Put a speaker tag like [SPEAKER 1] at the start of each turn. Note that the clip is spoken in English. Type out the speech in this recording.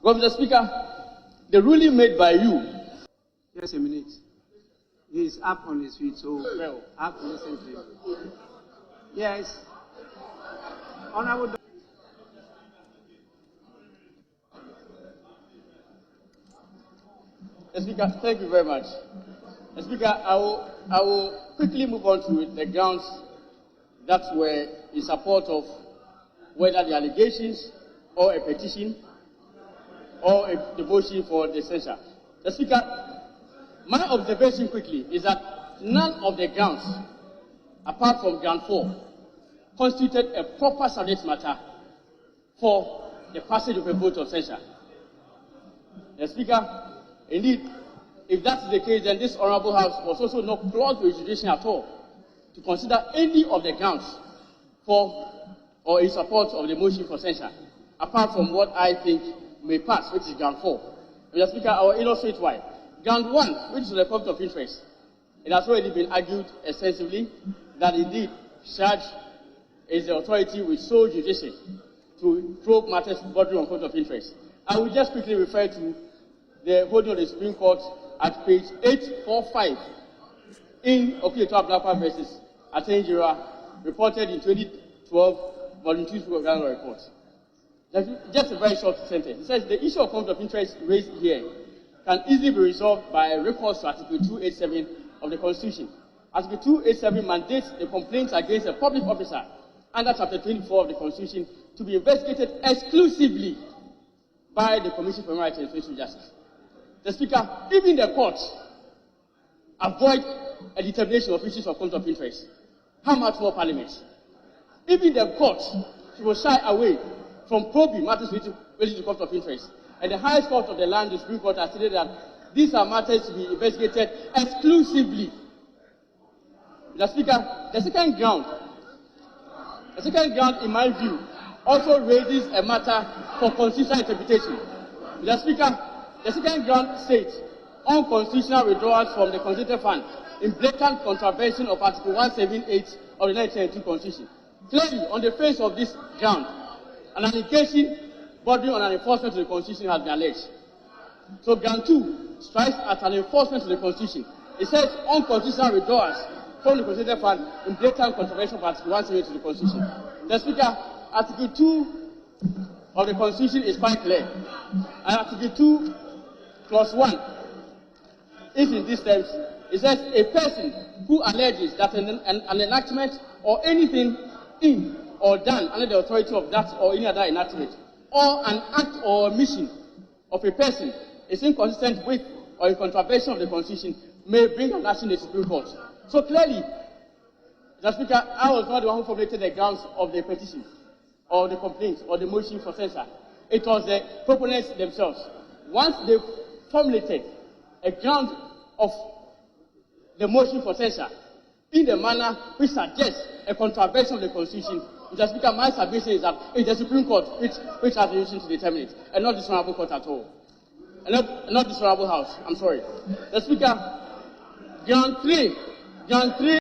[SPEAKER 1] Mr. Speaker, the ruling made by you.
[SPEAKER 2] Just a minute. He is up on his feet, so well, I have to listen to him. Yes. Honorable.
[SPEAKER 1] Speaker, thank you very much. Speaker, I will quickly move on to the grounds that were in support of whether the allegations or a petition or the motion for the censure. The Speaker, my observation quickly is that none of the grounds, apart from ground 4, constituted a proper subject matter for the passage of a vote of censure. The Speaker, indeed, if that is the case, then this Honourable House was also not close to its jurisdiction at all to consider any of the grounds for or in support of the motion for censure, apart from what I think may pass, which is ground 4. Mr. Speaker, I will illustrate why. Ground 1, which is the conflict of interest, it has already been argued extensively that indeed Charge is the authority with sole jurisdiction to probe matters bordering on conflict of interest. I will just quickly refer to the holding of the Supreme Court at page 845 in Okieto Ablakwa versus Atenjira, reported in 2012, volume 2 of the annual report. Just a very short sentence. It says the issue of conflict of interest raised here can easily be resolved by a recourse to Article 287 of the Constitution. Article 287 mandates the complaints against a public officer under Chapter 24 of the Constitution to be investigated exclusively by the Commission for Human Rights and Institutional Justice. The Speaker, even the courts avoid a determination of issues of conflict of interest. How much more Parliament? Even the courts will shy away from probing matters related to conflict of interest. And the highest court of the land, the Supreme Court, has stated that these are matters to be investigated exclusively. The Speaker, the second ground, in my view, also raises a matter for constitutional interpretation. The Speaker, the second ground states unconstitutional withdrawals from the Constituted Fund in blatant contravention of Article 178 of the 1992 Constitution. Clearly, on the face of this ground, an allegation bordering on an enforcement of the Constitution has been alleged. So ground 2 strikes at an enforcement of the Constitution. It says unconstitutional withdrawals from the Constituted Fund in blatant contravention of Article 178 of the Constitution. The Speaker, Article 2 of the Constitution is quite clear. And Article 2, Clause 1 is in these terms. It says a person who alleges that an enactment or anything in or done under the authority of that or any other enactment, or an act or omission of a person is inconsistent with or in contravention of the Constitution, may bring an action to the Supreme Court. So clearly, Mr. Speaker, I was not the one who formulated the grounds of the petition, or the complaint, or the motion for censure. It was the proponents themselves. Once they formulated a ground of the motion for censure in the manner which suggests a contravention of the Constitution, Mr. Speaker, my submission is that it's the Supreme Court which has the reason to determine it, and not this honourable court at all. And not this honourable House. I'm sorry. The Speaker, ground 3